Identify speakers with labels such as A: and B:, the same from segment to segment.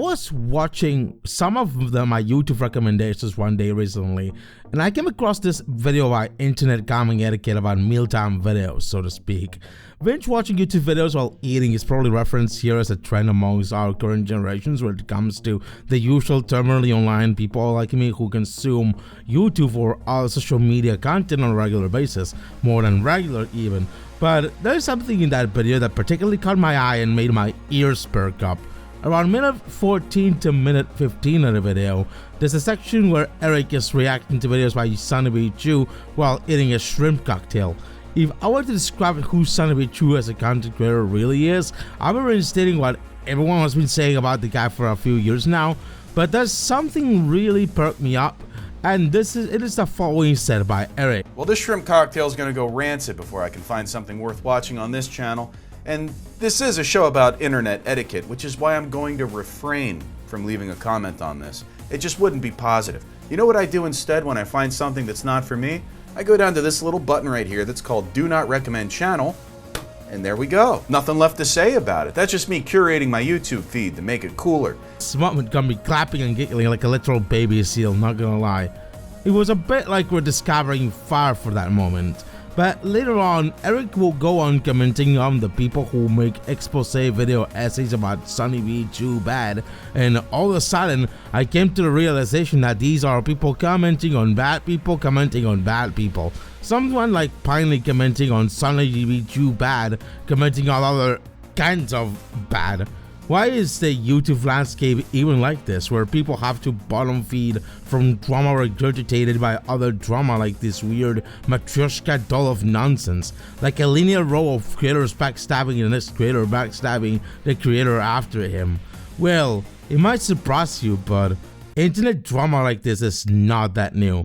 A: was watching some of my YouTube recommendations one day recently, and I came across this video by Internet Calming Etiquette about mealtime videos, so to speak. Binge watching YouTube videos while eating is probably referenced here as a trend amongst our current generations when it comes to the usual terminally online people like me who consume YouTube or other social media content on a regular basis, more than regular even. But there's something in that video that particularly caught my eye and made my ears perk up. Around minute 14 to minute 15 of the video, there's a section where Eric is reacting to videos by Sonny B. Chu while eating a shrimp cocktail. If I were to describe who Sonny B. Chu as a content creator really is, I've been restating what everyone has been saying about the guy for a few years now, but there's something really perked me up, and it is the following said by Eric.
B: Well, this shrimp cocktail is going to go rancid before I can find something worth watching on this channel, and this is a show about internet etiquette, which is why I'm going to refrain from leaving a comment on this. It just wouldn't be positive. You know what I do instead when I find something that's not for me? I go down to this little button right here that's called Do Not Recommend Channel, and there we go. Nothing left to say about it. That's just me curating my YouTube feed to make it cooler.
A: This moment gonna be clapping and giggling like a literal baby seal, not gonna lie. It was a bit like we're discovering fire for that moment. But later on, Eric will go on commenting on the people who make expose video essays about Sonny B. Chu bad, and all of a sudden, I came to the realization that these are people commenting on bad people commenting on bad people. Someone like Pinely commenting on Sonny B. Chu bad, commenting on other kinds of bad. Why is the YouTube landscape even like this, where people have to bottom feed from drama regurgitated by other drama like this weird Matryoshka doll of nonsense, like a linear row of creators backstabbing the next creator backstabbing the creator after him? Well, it might surprise you, but internet drama like this is not that new.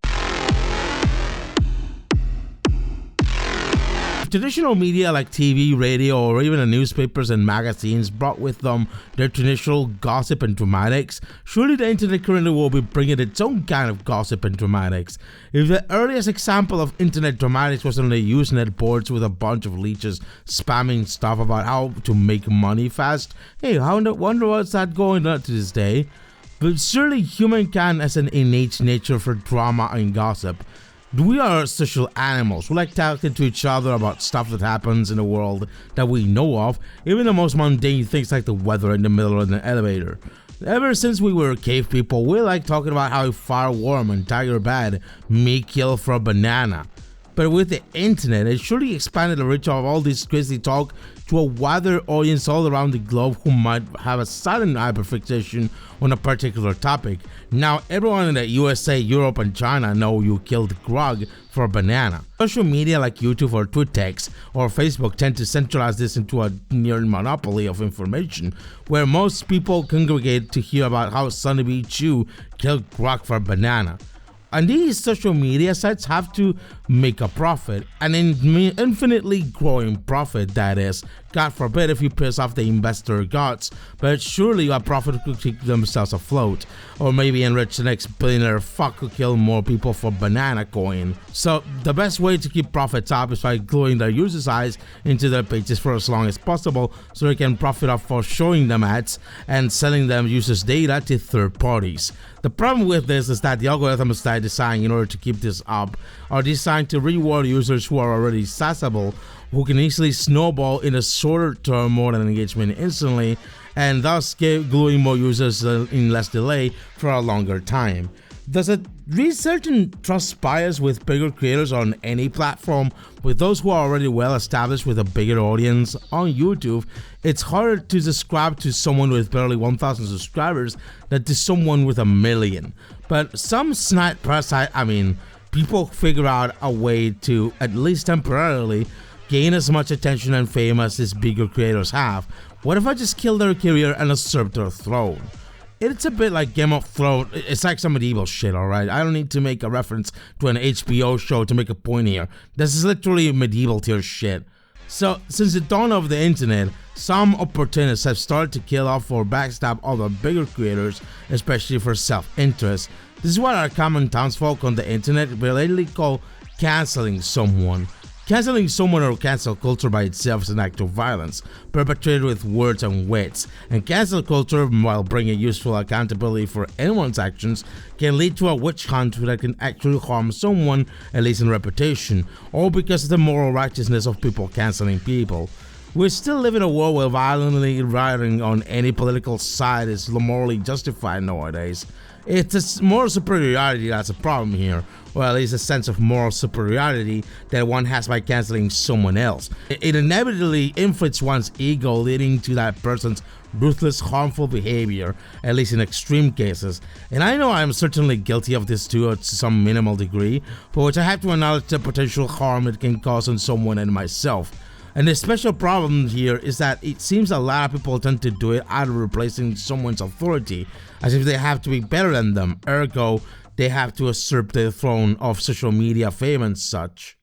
A: Traditional media like TV, radio, or even the newspapers and magazines brought with them their traditional gossip and dramatics, surely the internet currently will be bringing its own kind of gossip and dramatics. If the earliest example of internet dramatics was on the Usenet boards with a bunch of leeches spamming stuff about how to make money fast, hey, I wonder what's that going on to this day? But surely humankind has an innate nature for drama and gossip. We are social animals who like talking to each other about stuff that happens in the world that we know of, even the most mundane things like the weather in the middle of an elevator. Ever since we were cave people, we like talking about how fire warm and tiger bad may kill for a banana. But with the internet, it surely expanded the reach of all this crazy talk to a wider audience all around the globe who might have a sudden hyperfixation on a particular topic. Now everyone in the USA, Europe, and China know you killed Grog for a banana. Social media like YouTube or Twittex or Facebook tend to centralize this into a near monopoly of information, where most people congregate to hear about how Sonny B. Chu killed Grog for a banana. And these social media sites have to make a profit, an infinitely growing profit, that is. God forbid if you piss off the investor gods, but surely a profit could keep themselves afloat, or maybe enrich the next billionaire fuck who kill more people for banana coin. So the best way to keep profits up is by gluing their users' eyes into their pages for as long as possible, so they can profit off for showing them ads and selling them users' data to third parties. The problem with this is that the algorithms that I designed in order to keep this up are designed to reward users who are already sizable, who can easily snowball in a shorter term more than engagement instantly, and thus gluing more users in less delay for a longer time. Does a resurgent trust bias with bigger creators on any platform with those who are already well established with a bigger audience? On YouTube, it's harder to describe to someone with barely 1,000 subscribers than to someone with 1 million. But some snide parasite, people figure out a way to, at least temporarily, gain as much attention and fame as these bigger creators have. What if I just kill their career and usurp their throne? It's a bit like Game of Thrones. It's like some medieval shit, alright? I don't need to make a reference to an HBO show to make a point here. This is literally medieval tier shit. So, since the dawn of the internet, some opportunists have started to kill off or backstab other bigger creators, especially for self-interest. This is what our common townsfolk on the internet relatedly call canceling someone. Canceling someone or cancel culture by itself is an act of violence, perpetrated with words and wits, and cancel culture, while bringing useful accountability for anyone's actions, can lead to a witch hunt that can actually harm someone, at least in reputation, all because of the moral righteousness of people canceling people. We still live in a world where violently rioting on any political side is morally justified nowadays. It's a moral superiority that's a problem here, or at least a sense of moral superiority that one has by canceling someone else. It inevitably inflates one's ego, leading to that person's ruthless, harmful behavior, at least in extreme cases. And I know I'm certainly guilty of this too, to some minimal degree, for which I have to acknowledge the potential harm it can cause on someone and myself. And the special problem here is that it seems a lot of people tend to do it out of replacing someone's authority, as if they have to be better than them, ergo, they have to usurp the throne of social media fame and such.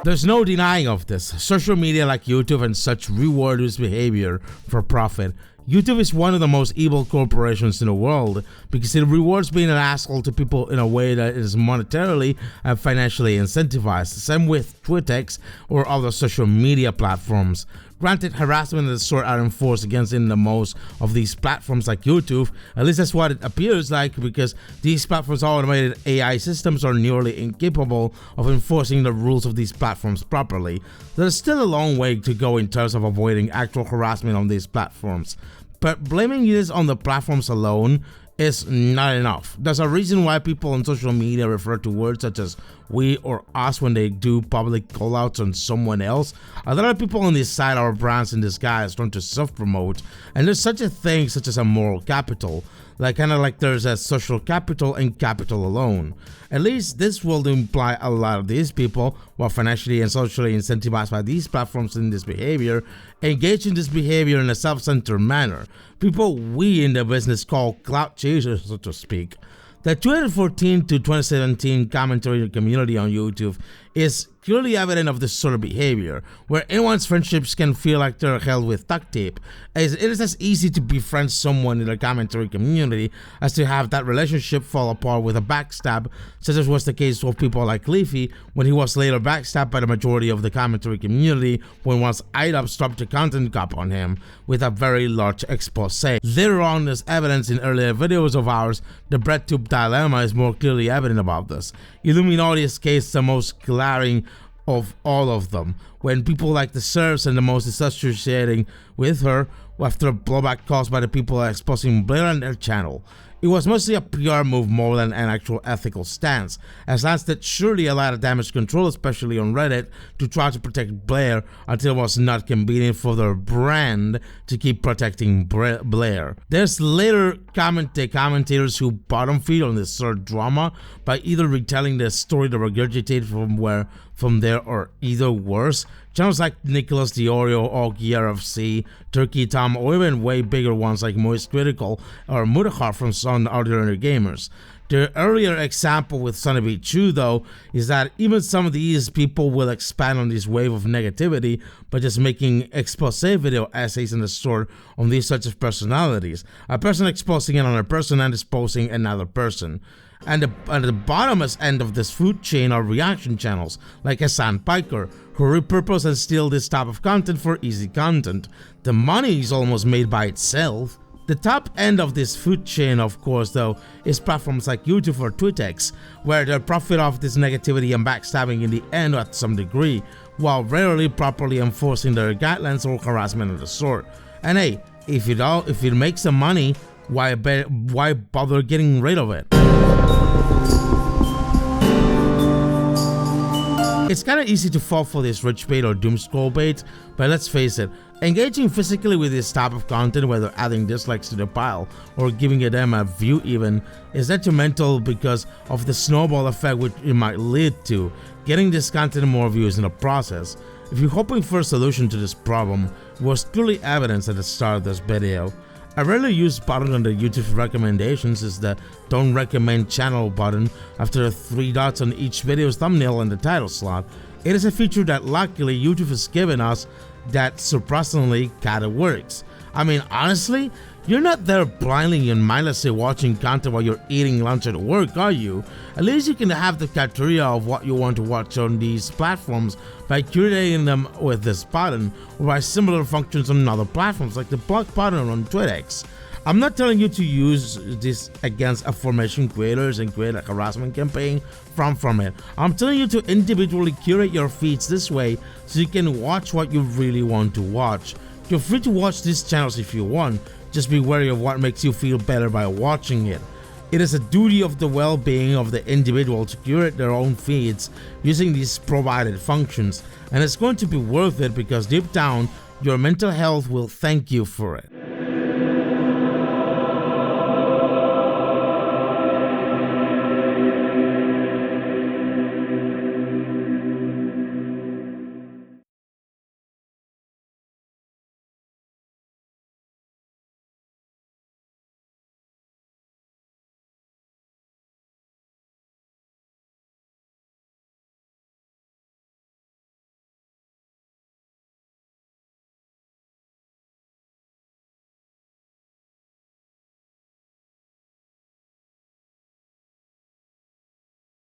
A: There's no denying of this. Social media like YouTube and such reward this behavior for profit. YouTube is one of the most evil corporations in the world because it rewards being an asshole to people in a way that is monetarily and financially incentivized. Same with Twittex or other social media platforms. Granted, harassment of the sort are enforced against in the most of these platforms like YouTube. At least that's what it appears like, because these platforms' automated AI systems are nearly incapable of enforcing the rules of these platforms properly. There's still a long way to go in terms of avoiding actual harassment on these platforms. But blaming this on the platforms alone is not enough. There's a reason why people on social media refer to words such as we or us when they do public callouts on someone else. A lot of people on this side are brands in disguise trying to self-promote, and there's such a thing such as a moral capital, kind of like there's a social capital and capital alone. At least this will imply a lot of these people, while financially and socially incentivized by these platforms in this behavior, engage in this behavior in a self-centered manner. People we in the business call clout chasers, so to speak. The 2014 to 2017 commentary community on YouTube is clearly evident of this sort of behavior, where anyone's friendships can feel like they're held with duct tape, as it is as easy to befriend someone in the commentary community as to have that relationship fall apart with a backstab, such as was the case with people like Leafy when he was later backstabbed by the majority of the commentary community when once IDOP dropped a content cop on him with a very large expose. Later on, there's evidence in earlier videos of ours, the BreadTube dilemma is more clearly evident about this. Illuminati's case is the most glaring of all of them, when people like the serfs and the most associating with her after blowback caused by the people exposing Blair on their channel. It was mostly a PR move more than an actual ethical stance, a stance that surely a lot of damage control, especially on Reddit, to try to protect Blair until it was not convenient for their brand to keep protecting Blair. There's later commentators who bottom feed on this sort of drama by either retelling the story to regurgitate from there or either worse. Channels like Nicholas Diorio, Augie RFC, Turkey Tom, or even way bigger ones like Moist Critical or Mudahar from some Ordinary Gamers. The earlier example with Sunny Chu, though, is that even some of these people will expand on this wave of negativity by just making expose video essays in the store on these such of personalities. A person exposing another person and exposing another person. And at the bottomest end of this food chain are reaction channels like Hassan Piker, who repurpose and steal this type of content for easy content. The money is almost made by itself. The top end of this food chain, of course, though, is platforms like YouTube or Twittex, where they profit off this negativity and backstabbing in the end at some degree, while rarely properly enforcing their guidelines or harassment of the sort. And hey, if it makes the money, why bother getting rid of it? It's kind of easy to fall for this rich bait or doom scroll bait, but let's face it, engaging physically with this type of content, whether adding dislikes to the pile or giving them a view even, is detrimental because of the snowball effect which it might lead to, getting this content more views in the process. If you're hoping for a solution to this problem, it was clearly evident at the start of this video. A rarely used button on the YouTube recommendations is the Don't Recommend Channel button after the 3 dots on each video's thumbnail and the title slot. It is a feature that luckily YouTube has given us that surprisingly kinda works. I mean, honestly, You're not there blindly and mindlessly watching content while you're eating lunch at work, are you? At least you can have the criteria of what you want to watch on these platforms by curating them with this button, or by similar functions on other platforms like the block button on TwitX. I'm not telling you to use this against aforementioned creators and create a harassment campaign from it. I'm telling you to individually curate your feeds this way so you can watch what you really want to watch. You're free to watch these channels if you want, just be wary of what makes you feel better by watching it. It is a duty of the well-being of the individual to curate their own feeds using these provided functions, and it's going to be worth it because deep down, your mental health will thank you for it.